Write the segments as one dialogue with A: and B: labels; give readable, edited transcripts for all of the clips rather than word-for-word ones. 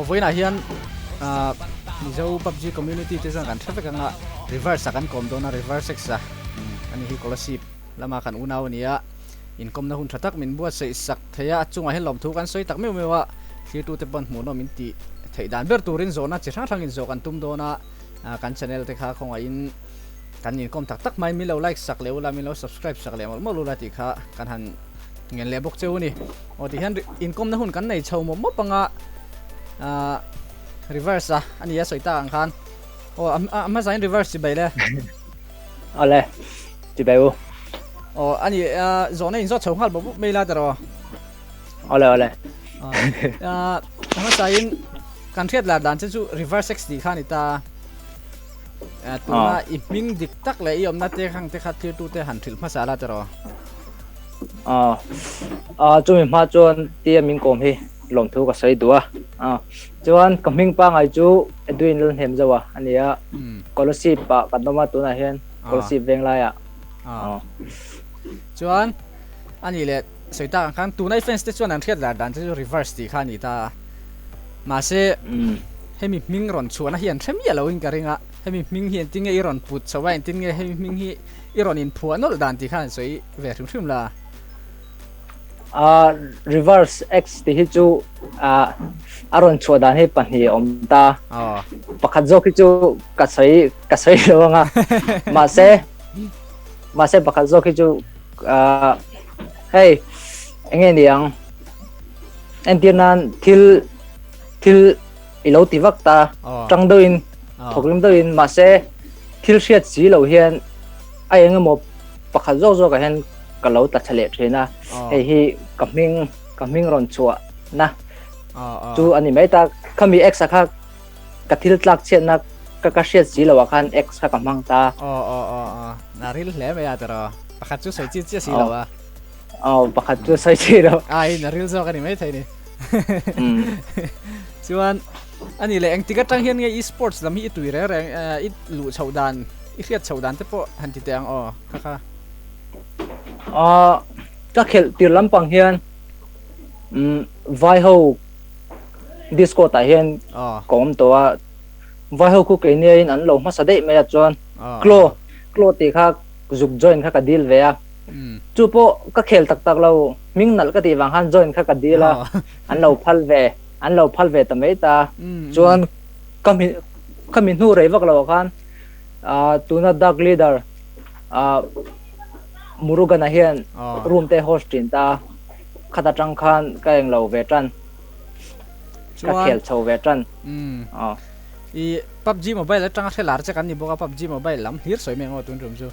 A: với này hiện mizo PUBG community te sang kan traffic anga reverse kan kom dona reverse sexa ani hi scholarship lama kan unaw nia income na hun thatak min buat sei sak theya chunga he lom thu kan soi tak meu mewa hi tu te ban mu no min ti thei dan ber turin zona chi thang thangin zo kan tum dona kan channel te kha khonga in kan income tak tak mai mi lo like sak leu la mi lo subscribe sak le mo lu la ti kha kan han ngel le bok cheu ni o ti han income na hun kan nei chho mo panga reverse ani ya soita ang khan o ama zain reverse si baile
B: ale ti beu
A: o ani zone in zo chho hal bo meila daro
B: ole
A: ama zain kan thiat la dan chu reverse 60 khan ita tuna iping dik tak le yom na te khang te khat thir tu te han thil ma sala daro
B: chu mi ma chon ti min kom hi lom thu ka sai tua chuan kaming pa ngai chu eduin lon hem zawa ania scholarship pa kadoma tu na hian scholarship veng la ya
A: chuan ani le soita kan tu nai fence te chuan an thiat la dan chu reverse ti khan ita ma se hemi ming ron chuan hian them ya lo in karinga hemi ming hian tinge iron put chawa in tinge hemi ming hi iron in phuanol dan ti khan soi ve thum la
B: reverse x ti hi chu aron chodan he pan hi omta pakhat zo ki chu ka sai lo nga ma se pakhat zo ki chu hey enge niang entianan thil ilo ti vakta tang doin thoklim doin ma se thil hriat chi lo hian ai enge mo pakhat zo ka hen kalau tak chale thena hi kaming ron chua na chu ani mai ta khami x kha kathil tlak chen na ka hriat chi lo khan x kha kamang ta
A: na ril hle me ya tara pakhat chu sai chi si lo wa
B: pakhat chu sai chi lo
A: ai na ril zo ka ni mai thai ni chuan ani le eng tiga tang hian nge esports lam hi tuire reng i lu chhodan i hriat chhodan te po han ti tang kha
B: các khel tir lampang hian vai ho disco ta hian kom to vai ho ku ke ne in an lo ma sa dei me chuan klo ti kha juk join kha ka deal ve a chu po ka khel tak tak lo ming nal ka ti wang han join kha ka deal a an lo phal ve ta me ta chuan kamin hu rei vak lo khan tuna dark leader murugan na hian room te hostin ta khata tang khan ka eng lo ve tran ka khel chho ve tran
A: i PUBG mobile tang thelar che kan ni boka PUBG mobile lam hlir soi me ngo tun rum chu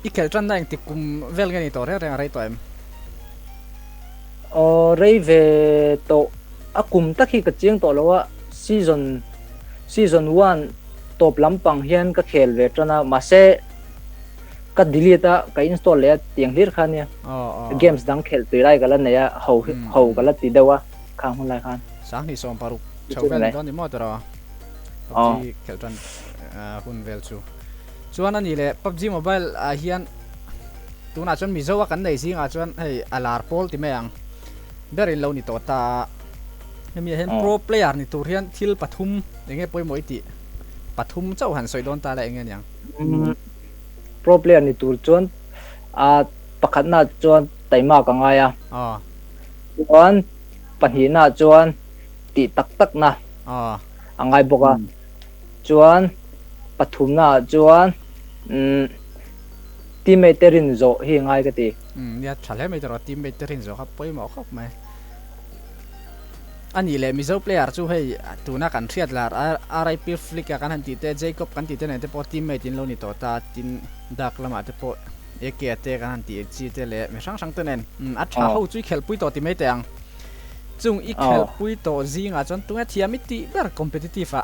A: i khel tran dang ti kum vel ngani to re rai to em
B: rei ve to akum takhi ka chiang to lowa season 1 top lampang hian ka khel ve trana ma se ka delete ka install le tiang hlir khan ya games dang khel ti rai galan ne ya ho gala ti dewa khang hon lai khan
A: sang ni som paruk chawben don ni mo tara PUBG khel tran hun vel chu chuan ani le PUBG mobile hian tuna chon mi zowa kan nei singa chuan hei alar pol ti meang berin lo ni to ta hemi hen pro player ni tur hian thil pathum enge poi moi ti pathum chau han soi don ta la enge nyang
B: pro player ni tur chuan pakhat na chuan taima ka nga ya chuan panhina chuan ti tak tak na angai boka chuan pathum na chuan teammate terin zo hi ngai ka ti
A: ya thale mai tro teammate terin zo khap poi mo khop mai ani le mizo player chu hei tuna kan thiat lar RIP flick kan han ti te Jacob kan ti te ne te po teammate in lo ni to ta tin dak lama te po eke te kan han ti chi te le me sang te nen a tha ho chui khel pui to ti me te ang chung i khel pui to zinga chon tunga thiami ti ber competitive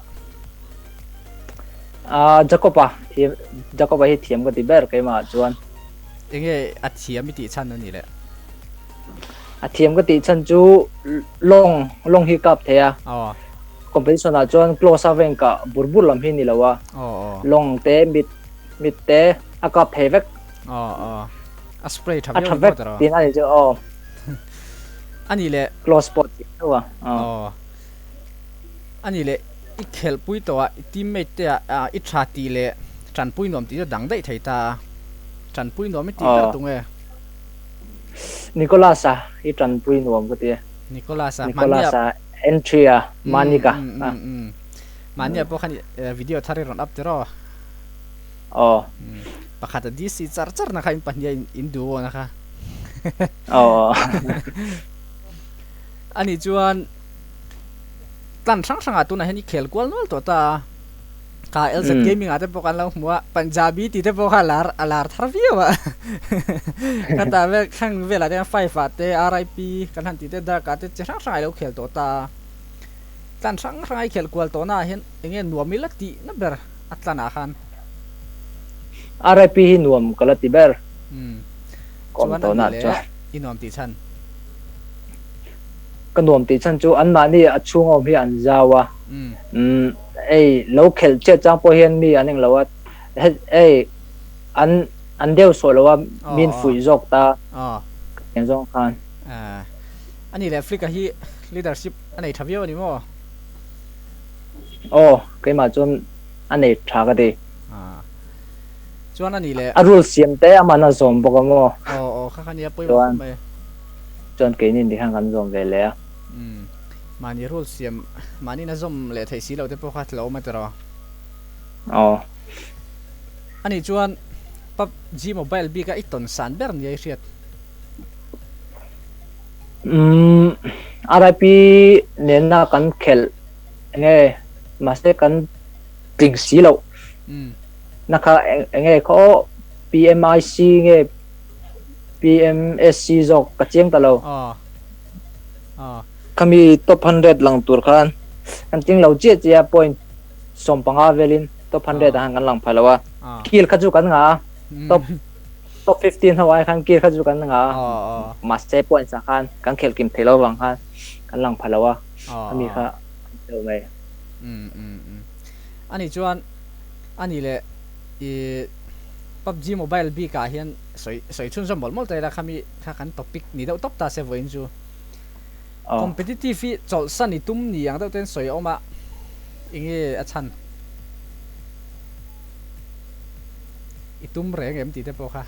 B: Jacob hi thiam ka ti ber ke ma chuan
A: enge a thiami ti chan ani le
B: thiam ka ti chan chu long hi kap thea competition a chuan close aven ka burbur lam hi ni lawa long te mit te aka phevek
A: a spray tham
B: tin ani chu
A: อันนี้แหละ
B: close spot ตัวอ๋อ
A: อันนี้แหละอีเขลปุยตัวทีมเมทเนี่ยอีชาตีเลยจันปุยนอมตีจะดังได้ไทยตาจันปุยนอมไม่ตีกันตรง
B: นิโคลัสอีจันปุยนวมก็ตี
A: นิโคลัส
B: เอนทรียมานิกะ
A: มันเนี่ยพวกคันวิดีโอทาริรอนอัพเตอร์
B: อ๋อ
A: ปะขัดดีสิจาร์จาร์นะคะอินปัญญาอินดูนะคะ
B: อ๋อ
A: อันนี้จวนตั้งช่างๆตัวนั้นเห็นนี่เขลกวลนู่นตัวตาKLZ Gaming aja pokoknya lah semua Punjabi tidak pokoknya alar terview pak kata be kan be lah dengan five ate RIP kan nanti tidak dark ate cerang lo kel tota tan sang kel kual tona hen ingin 2 milati naber atlanakan
B: RIP hinuam kalau tiber
A: kom tona hinuam tisan
B: kenuam tisan cu an mani achung om hi an jawa local chat jang po hian mi aning lawat an deu so lawa min fui jok ta yang jong khan
A: ani le Africa hi leadership anei thavio ni mo
B: kai ma chon anei thaga de
A: chuan ani le
B: arul siam te amana zom boka mo
A: kha khania poi mai
B: chon ke nin di hang kan zom ve le
A: mani rule siam mani na zom le thei si lo te po khat lo ma tero ani chuan PUBG mobile bi ka iton san ber ni riat
B: RIP nen na kan khel nge maste kan ting si lo na kha nge ko PMIC nge PMSC jok ka cheng ta lo kami top 100 lang tur khan anting lo che che point som panga velin top 100 hang kan lang phalawa kill khaju kan nga top 15 hawai khan kill khaju kan nga master point sa khan kan khel kim thelo wang khan kan lang phalawa kami kha do mai
A: ani chuan ani le PUBG mobile bi ka hian soi chun som bol mol te la kami kha kan topic ni do top ta se voin chu competitive chol sani tum ni yang do ten soi oma inge achan itum reng em ti te po kha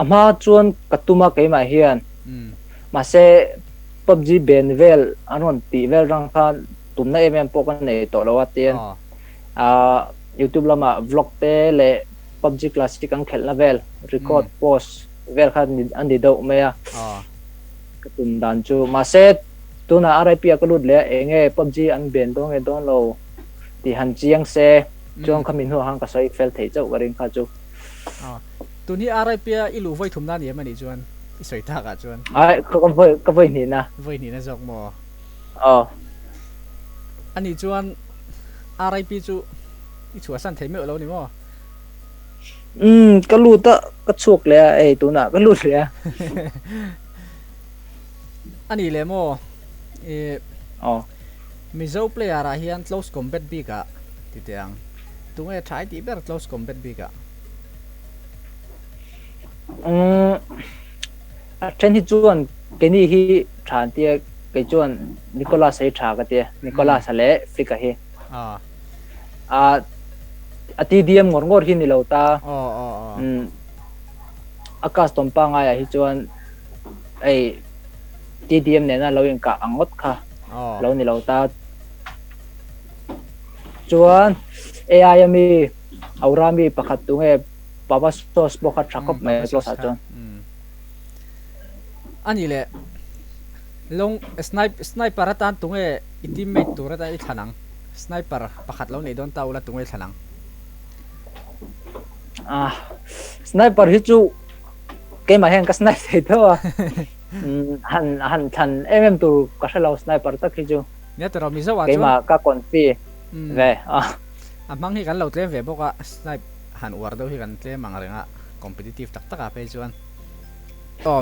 B: ama chuan katuma ke ma hian ma se PUBG benvel anon ti vel rang khan tumna em po kan nei to lo atien YouTube lama vlog te le PUBG classic ang khel na vel record post vel khan andi do me katum dan chu ma se tuna RIP akalud le enge PUBG an ben dong e don lo ti han chiang se chong khamin ho hang ka soi fel thei chau garing kha chu
A: tuni RIP ilu voi thumna ni mani chuan i soi ta ka chuan
B: ai ka voi ni na
A: jok mo ani chuan RIP chu i chua san thei me lo ni mo
B: ka lu ta ka chuk le tuna ka lu le
A: ani le mo mizo player a hian close combat bi ka ti teang tunge thai ti ber close combat bi ka
B: chen hi chuan ke ni hi than tia ke chuan Nicholas sei tha ka tia Nicholas le fika hi TDM ngor hi ni lo ta akas tompa nga ya hi chuan TDM ne na lo yin ka angot kha lo ni lo ta chuan AI mi aurami pakhat tunge papa sos bokha thakop me lo sa chuan
A: ani le long sniper atan tunge teammate turata I thanang sniper pakhat lo nei don taula tunge thanang
B: sniper hi chu ke ma hen ka snipe thei tho han than tu ka hlo sniper ta khi chu
A: ne tero mi zawa
B: ke ma ka kon fi ve
A: amang hi kan lo tle ve boka snipe han war do hi kan tle mangarenga competitive tak taka pe chuan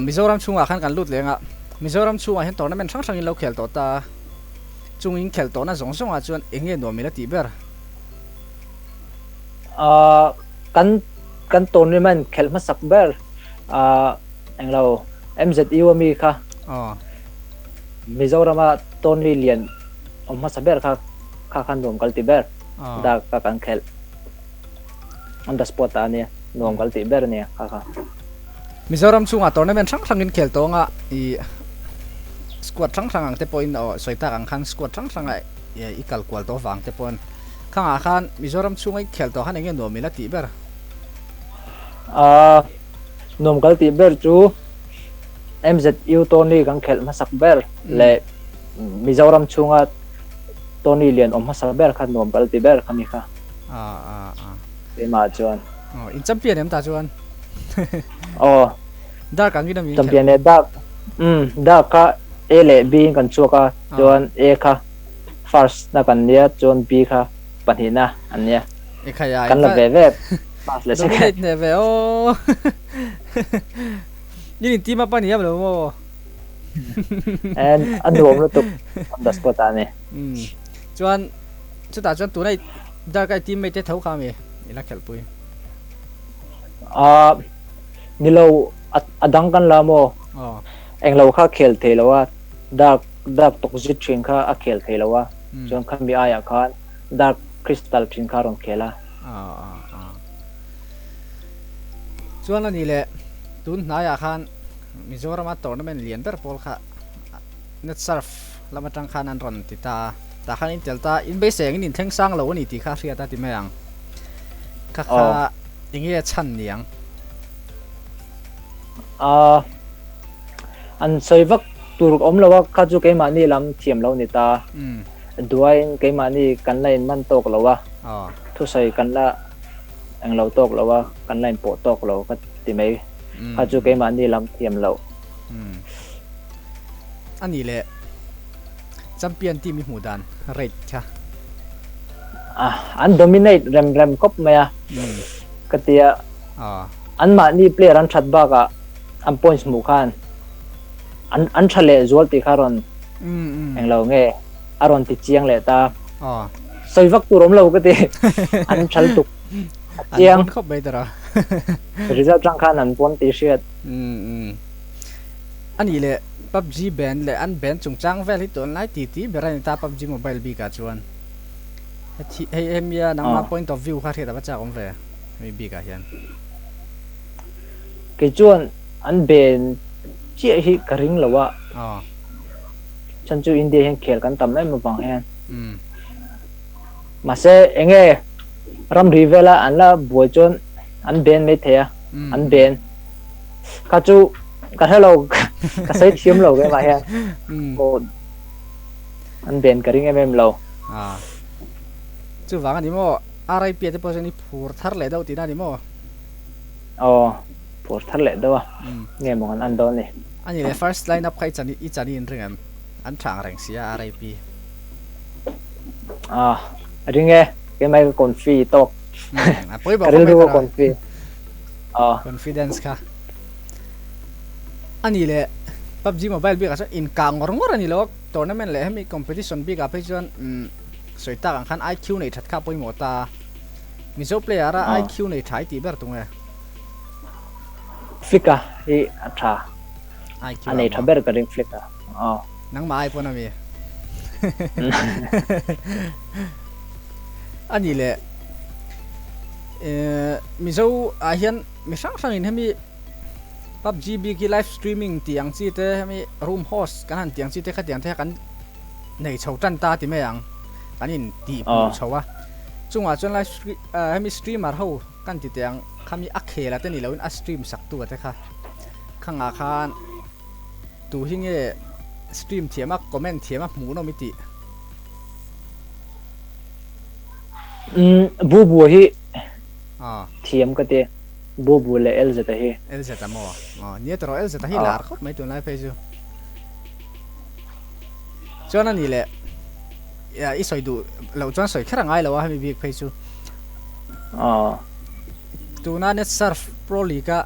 A: Mizoram chunga khan kan lut lenga Mizoram chunga hen tournament sang sang in lo khel to ta chungin khel to na zong zong a chuan enge no mi la ti ber
B: kan tournament khel ma sak ber englo MZU มีค่ะ
A: อ๋อ
B: มิโซรามาต้นลีเลียนมาสับเบอร์ค่ะคันรวมกันติเบอร์ดากันเคลอันดับสปอร์ตอันนี้รวมกันติเบอร์เนี่ยค่ะ
A: มิโซรัมช่วงตัวนั้นเป็นทั้งกินเขียลตัวง่ะอีสควอตทั้งอังเตปอยน์สวยตาอังคันสควอตทั้งไอ้อีกัลกวลตัวฟังเตปอนข้างอาคารมิโซรัมช่วงไอ้เขียลตัวขันเองรวมมีละติเบอร์
B: รวมกันติเบอร์จู MZU ต้นนี้กันเคลมาสับเบอร์และมิโซรัมช่วงต้นนี้เรียนมาสับเบอร์คันรวมกันติเบอร์ค่ะมีค่ะเป็นมาจวน
A: อินจัมเปียนเนี่ยตาจวนดาร์กันวินามี
B: จัมเปียนเนี่ยดาร์ค่ะเอเล่บีกันชัวค่ะจวนเอค่ะ first นักกันเนี่ยจวนบีค่ะปัญหานะอันเนี้ยกันละแบบ first เลยใช่ไหม
A: เนี่ยแบบโอ้ยี่นี่ทีมาปัญหาแบบโอ้
B: อันรวมแล้วตุกอันดับสปอร์ตอันนี้
A: จวนจุดตัดจวนตัวนี้ดาร์กันทีมไม่ได้เท่าข้ามีอีลักเขลปุย
B: นี่เราดังกันละโมเองเราข้าเขลเทแล้วว่าดักตกจิตชิงข้าเขลเทแล้วว่าจนข้ามีอายาคันดักคริสตัลชิงข้ารองเขล่ะ
A: จวนนั่นนี่แหละตุนนายาคันมิโซรามาตัวนั้นเป็นเลียนเบอร์พอลค่ะเน็ตซัร์ฟแล้วมาจังคันอันรอนติตาคันอินเทลตาอินเบสเองนี่ทั้งสร้างเราวันนี้ที่ข้าเสียตาที่ไม่ยังข้าอย่างเงี้ยชั้นเนียง
B: อันสวยวักตัวรมเราว่าข้าจูเกมานี่ลำเทียมเราเนี่ยตาด้วยเกมานี่กันไล่มันตกเราว่าทุใส่กันละเองเราตกเราว่ากันไล่โปตกเราก็ติไม่ข้าจูเกมานี่ลำเทียมเรา
A: อันนี้แหละจำเปลี่ยนที่มีหูดันเรดใช่
B: อันโดมิเนตเรมกบไหมก็เตียอันมานี่เพลย์รันชัดบ้ากะอันพอยส์มุขันอันทะเลจวลติคารอนเองเราเงี้ยอารอนติเจียงเลยตาสวยวักตัวรมเราก็ตีอันชัลตุกเจียง
A: เข้าไปตระ
B: ริซาจังขันอันพอนติเชียด
A: อันนี้แหละ PUBG แบนเลยอันแบนจงจังเวลที่ตัวไหนตีเบรนตา PUBG Mobile บีกัจวนให้มีนังมา point of view ข้าเทียบกับจ้าของเวมีบีกัยัน
B: กิจวนอันเบนเจี๊ยฮิกริงหรือว่าฉันจูอินเดียเห็นเขียนกันทำได้มาฟังเองมาเสเองรำรีเวลาอันละบัวจนอันเบนไม่เทียอันเบนข้าจูก็ให้เราก็ใช้ทีมเราไปมาเองอันเบนกริงเอ็มเรา
A: จู่ว่ากันดิโมอะไรเปลี่ยนแต่พอจะนี่พูดทัดเลยเดาตีน่าดิโม
B: พูดทัดเลยเด้อเนี่ยมองอันโดนเลย
A: อันนี้เลย first line up ใครจะนี่จะนี่เรื่องอันช่างแรงเสียอะไรปี
B: เรื่องไงก็ไม่ก็คนฟรีตกก็เรื่องว่าคนฟรี
A: confidence ค่ะอันนี้เลย PUBG Mobile บีก็จะอินกางงงอันนี้แล้วตัวนั้นมันเลยให้มี competition บีก็ไปจนสวยตากัน IQ ในทัดข้าไปหมดตามิโซเพลย์อะไร IQ ในท้ายตีแบบตรงไหน
B: ฟิกะที่อัตราอันนี้ทับเบอร์ก็เรื่องฟิกะ
A: นังมาไอพอนะมีอันนี้แหละมิโซอาเฮียนมิช่างอินให้มี PUBG บีกีไลฟ์สตรีมมิ่งที่ยังซีเต้ให้มีรูมโฮสกันหันที่ยังซีเต้ขัดยังเท่กันในชาวจันตาที่ไม่ยังกันอินตีปูชาวะจงว่าจนไลฟ์ให้มีสตรีมมาเท่ากันที่ยังข้ามีอักเคแล้วแต่นี่เราอัดสตรีมสักตัวแต่ค่ะข้างอาคารตัวที่เนี่ยสตรีมเทียมคอมเมนต์เทียมหมูโนมิติ
B: บัวฮีเทียมก็เตะบัวเลยเอลเซตฮี
A: โม่เนี่ยตัวเอลเซตฮีลาร์ก็ไม่ตัวไหนไปจูจนนั่นนี่แหละอีสอยดูเราจนสอยแค่ง่ายแล้วว่าให้มีบิ๊กไปจูตัวนั้นเนี่ย surf pro liga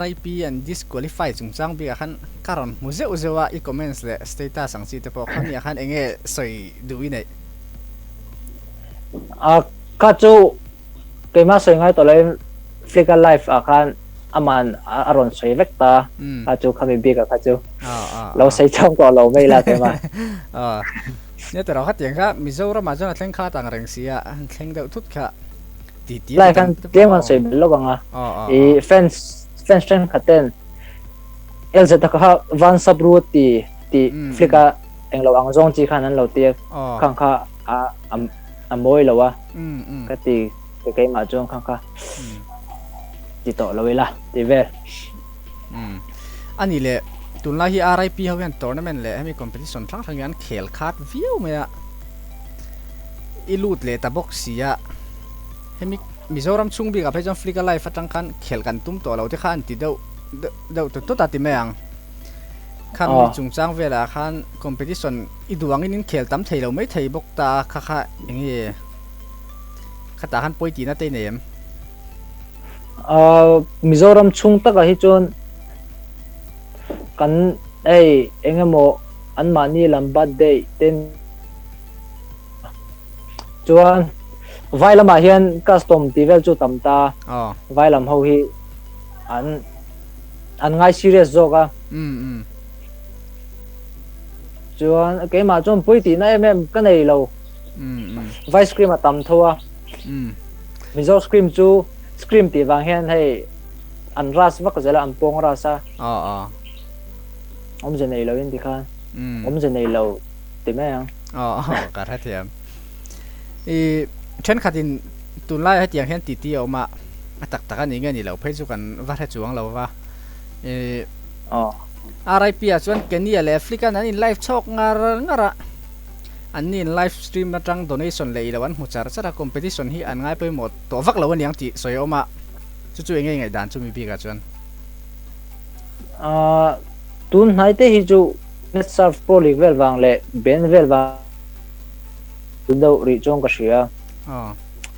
A: RIP and disqualify จงจังบิ๊กขันการันมุเซอุเซว่าอีคอมเมนต์เลย status สังสีแต่พอขันเนี่ยขันเองสอยดูวินัย
B: ข้าจูเกมมาสวยง่ายตัวเลยฟลิกไลฟ์ขัน aman aron soi vekta a chu khami bi ka kha chu
A: อ๋อ
B: lo sei chong ko lo mai la te ma
A: อ๋อเนี่ยแต่เราคัดอย่างก็มิโซรามาจนเล่นค่าต่างแรงเสียเล่นเดือดทุกค่ะตีตี
B: lai kan ke man soi lo banga
A: อ๋อ
B: i fence chen khaten el zeta ka van sabru ti flika eng lo ang zong chi khan an lo ti
A: อ๋อ
B: khang kha a moi lo wa
A: อืม
B: ka ti ke ma jong khang kha ti to lo la ti ve
A: อันนี้แหละตุนลาฮีอาร์ไอพีเขาเป็นทัวร์นาเมนต์เลยให้มีคอมเพติชันทั้งงานเขลคาดวิวไหมอะอีลูดเลยแต่บอกเสียให้มีมิโซรัมชุ่งบีกับให้จอมฟลิกไลฟ์จังคันเขลกันตุ้มตัวเราที่ขันติดเดาตัวตัดติไม่ยังขันมีจุงจ้างเวลาขันคอมเพติชันอีดวงนี้เขลตั้มเทเราไม่เทบอกตาค่ะอย่างงี้ข้าตาขันป่วยตีน่าเตยเนม
B: มิโซรัมชุ่งตะกะฮิจนกันเอ็งโมอันมานี่ลำบากเดย์เต็นจวนไวลำมาเฮียนคัสตอมที่เวลจูตัมตาไวลำเขาฮีอันง่ายซีเรียสโจกะจวนเกี่ยมาจนปุยตีน่าเอ็มกันเลยเราไวสครีมมาตัมทัวมิโซสครีมจูสครีมตีวางเฮียนให้อันรัสวักจะละอันปงรัสอะผมจะในเราอินที่ข้างผมจะในเราติแม่ยัง
A: อ๋อกระทั่งเทียมเช่นขัดินตุนไล่ให้เตียงเห็นตีออกมาตักกันอย่างเงี้ยนี่เราเพื่อจูกันวัดให้จวงเราว่าอะไรเปียชวนกันนี่อะไรฟลิกันนี่ไลฟ์ช็อกงาระอันนี้ไลฟ์สตรีมมาจังโดเนชั่นเลยแล้ววันหัวใจจะคอมเพติชันที่อันง่ายไปหมดตัวฟักเราวันยังตีสวยออกมาจู่ๆยังไงด่านจู่มีปีกันชวน
B: ตุนไหนเตะฮิจูเน็ตซัร์ฟโปรลีกเวลวางเล่เบนเวลวางตุนเดาริจงก็เสีย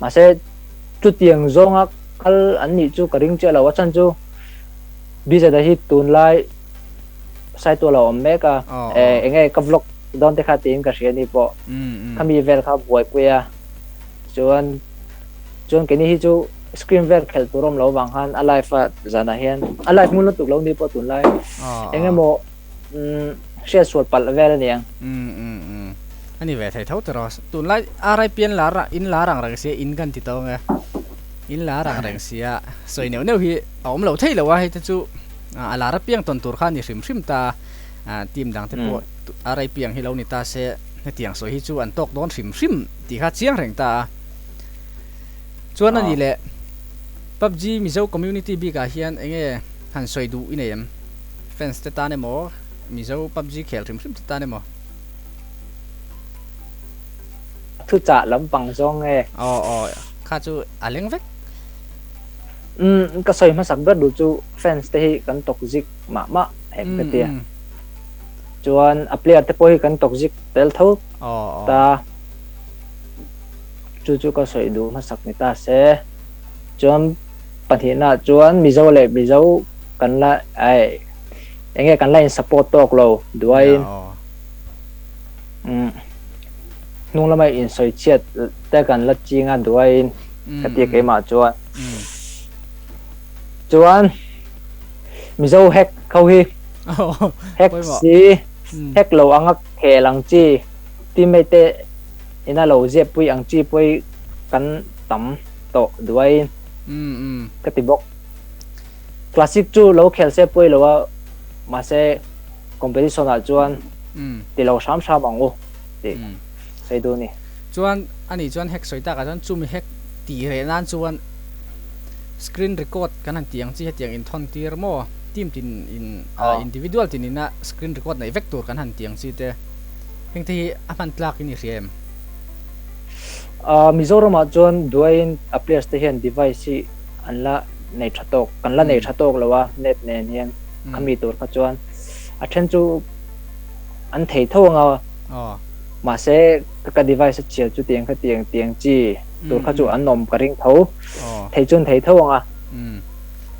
B: มาเสจุดเตียงจงอ่ะคัลอันนี้จูกระดิ่งเจ้าเราว่าฉันจูบิจะได้ฮิตุนไล่ใส่ตัวเราอเมริกาเองไงกับล็อกดอนเตะขาตีนก็เสียนี่ปะถ้ามีเวลครับบวยกุยจวนแค่นี้ฮิจูสกรีนเวลเขลตัวรมเราบางคันอะไรฟ้าจานาเฮียนอะไรมุนลุตุกเรานี่พอตุนไล่เองไงโมเชื่อสวดปัดเวลเนี่ย
A: อันนี้เวทไทยเท่าตลอดตุนไล่อะไรเปลี่ยนลาระอินลารังรังเสียอินกันติดตัวไงอินลารังรังเสียสวยเนี่ยฮีเอาเราเที่ยวว่าให้จู่ลาระเปียงตอนตัวข้านี่ริมตาทีมดังที่พออะไรเปียงให้เรานี่ตาเสียในเตียงสวยให้จู่อันตกโดนริมที่ข้าเชียงแรงตาส่วนอันนี้แหละ PUBG มิโซคอมมูนิตี้บีกาเฮียนเองหันสวยดูอินเอ็มแฟนสเตตาเนี่ยมั้งมิโซ PUBG เขลริมสเตตาเนี่ยมั้ง
B: ทุจ่าลำปังจงไง
A: ข้าจู่อะไรเงี้ย
B: ก็สวยมาสักเบิดดูจู่แฟนสเตย์กันตกจิกมาเห็นกันเดียจวนอัปเดตเตปอยกันตกจิกเตลทูตาจู่ก็สวยดูมาสักนิตาเสจวนปัจจุบันจวนมิโซเลยมิโซกันละยังไงกันละอินสปอร์ตตกเราด้วยนุ่งละไม่อินสวยเชียดแต่กันละจริงอ่ะด้วยกติกามาจวนมิโซแฮกเขาฮีแฮกซีแฮกเราอังเขลังจีที่ไม่เตะอินาเราเจ็บปุยอังจีปุยกันต่ำโตด้วยกติบอกคลาสสิกจูเราเขลเซปุยเราว่ามาเซคอมเพติชันจวนที่เราช้ำบังโอ้ที่ใส่ดูนี่
A: จวนอันนี้จวนแฮกสวยตากันจวนจูมีแฮกตีเรนันจวนสกรีนเรคคอร์ดกันหันเตียงที่เตียงอินทอนตีร์โมทีมตินอินดิวิดวลตินนี่นะสกรีนเรคคอร์ดในเวกตัวกันหันเตียงที่เตะเพียงที่อามันตลากินอีเรียม
B: มิโซรัมจวนด้วยอัปเดตสเตชันดีไวซ์อันละในชัตโตกันละในชัตโตแล้วว่าเน็ตเนี่ยขมีตัวขจวนอาเช่นจูอันเทท่งเอามาเสกกับดีไวซ์เชียร์จูเตียงจีตัวขจวนอันนมกระริ่งเท้าเทจนเทท่งอ่ะ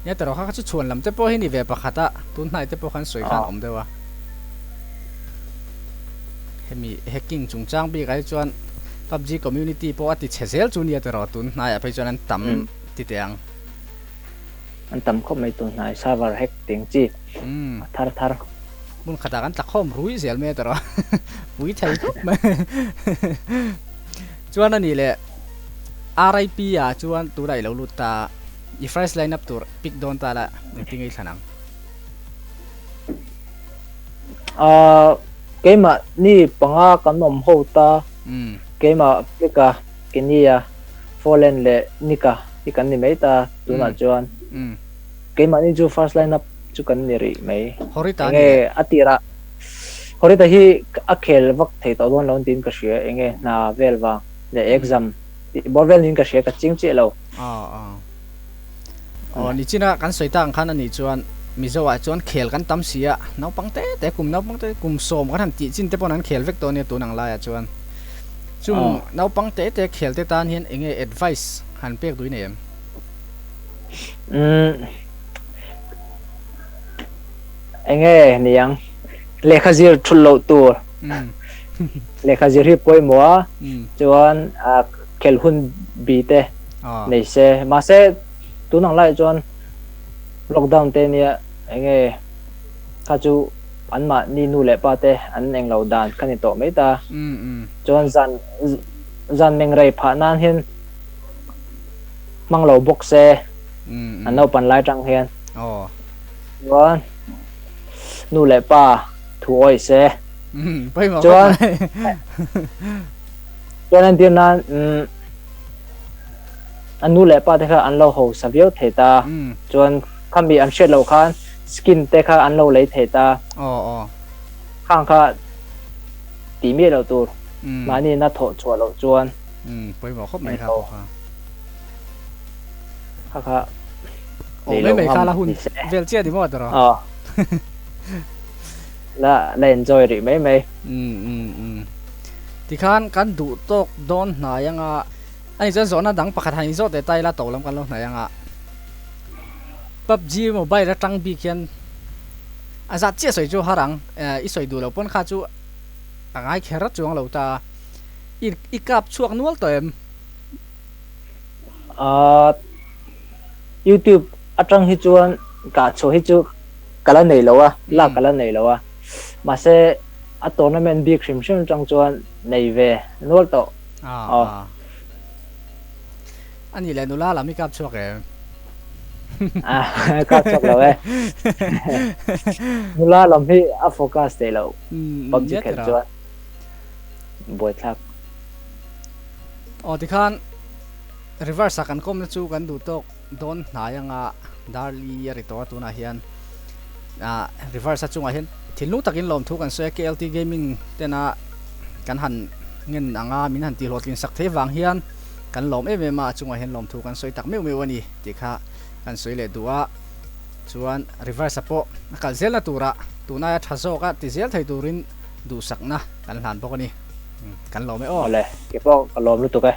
A: เนี่ยแต่เราข้าจะชวนลำเจ้าพ่อให้นี่เวปะขัดอะตุนไหนเจ้าพ่อขันสวยขันอมเดียววะให้มีแฮกกิ้งจุงจ้างบีไกจวนPUBG community พอติดเชลจูเนียแต่เราตุนนายไปจนนั้นต่ำติดยัง
B: อันตำข้อไม่ตัวไหนซาร์เวอร์แฮกเตียงจีทาร์
A: มุนขดากันตะคอมรู้เสียเมตรอวุ้ยไทยทุกมาจวนนั่นนี่แหละ RIP อ่ะจวนตัวใดเราลุตตาอีเฟรชไลน์นับตัวปิกโดนตาละนึกถึงไอ้ขนัง
B: เกมนี่ปังอากันนมโฮตาเกมพิกากินียฟอลเลนเลนิกาที่กันนี่ไม่ตาตัวน่าจวนเกมนี่จู first line up จูกันนี่ริไม่
A: ฮอริตา
B: เนี่ยอัติระฮอริตาฮีอักเคลวักเทตอดวันลอนดินก็เสียเองน่าเวลว่าเด exam บอลเวลดินก็เสียก็จริงๆเรา
A: นี่จีน่ากันสวยต่างขันนี่จวนมิจะว่าจวนเขลกันตั้มเสียน้าปังเต้แต่กลุ่มน้าปังเต้กลุ่มโสมกันทันจีจินแต่ปนนั้นเขลเวกตัวเนี่ยตัวหนังลายจวนจุ่มน้าปังเต้แต่เขลเตตานเห็นเองadvice หันเปียกด้วยเนี่ย
B: เองนี่ยังเลขาจีร์ทุลตัวเลขาจีร์ที่ป่วยมัวจวนเขลหุ่นบีเต้นี่เสมาเสตัวหนังลายจวนlockdown te nia enge kaju anma ni nu le pa te an eng lo dan kan to mai ta chon zan meng rei pha nan hin mang lo box se an no pan lai tang hian wan nu le pa thu oi se chon an tin nan an nu le pa te kha an lo ho savio theta chonคำบีอันเช็ดเราคันสกินแต่ค่ะอันเราเลยเทตาข้างค่ะตีมีเราตัวมานี่นัดโถชัวเราจวน
A: ไปบอกครบไหมครับ
B: ค่ะ
A: โอ้ไม่ค่าละหุ่นเวลเจียดีมากตลอด
B: และเล่นจอยหรือไม่
A: ที่ข้านกันดูตกโดนหนายังอ่ะอันนี้จะสอนนะดังประคันหินโซแต่ไตละโตลำกันแล้วหนายังอ่ะPUBG mobile ra tang bi kian azat che soi chu harang I soi du lo pon kha chu angai khera chuang lo ta I kap chuak nual to em
B: YouTube atang hi chuan ka cho hi chu kala nei lo a la kala nei lo a ma se a tournament bi khrim shim chang chuan nei ve nual to
A: ani le nula la mi kap chuak em
B: cắt chọc rồi ấy nula làm hi a focus để lâu PUBG kẹt cho buổi thắc
A: thì khan reverse kan kom na chu kan du tok don na yanga darli ri to tu na hian reverse chu nga hian thilnu takin lom thu kan so KLT gaming tena kan han ngin anga min han ti hlotlin sak the wang hian kan lom ma chu nga hian lom thu kan soi tak meu meu ani ti kha kan soi le duwa chuan reverse apo nakal zel na tura tuna ya thazo ka ti zel thai turin du sakna kan hlan bok ani kan lo me o
B: le ke po kan lom lu tu ke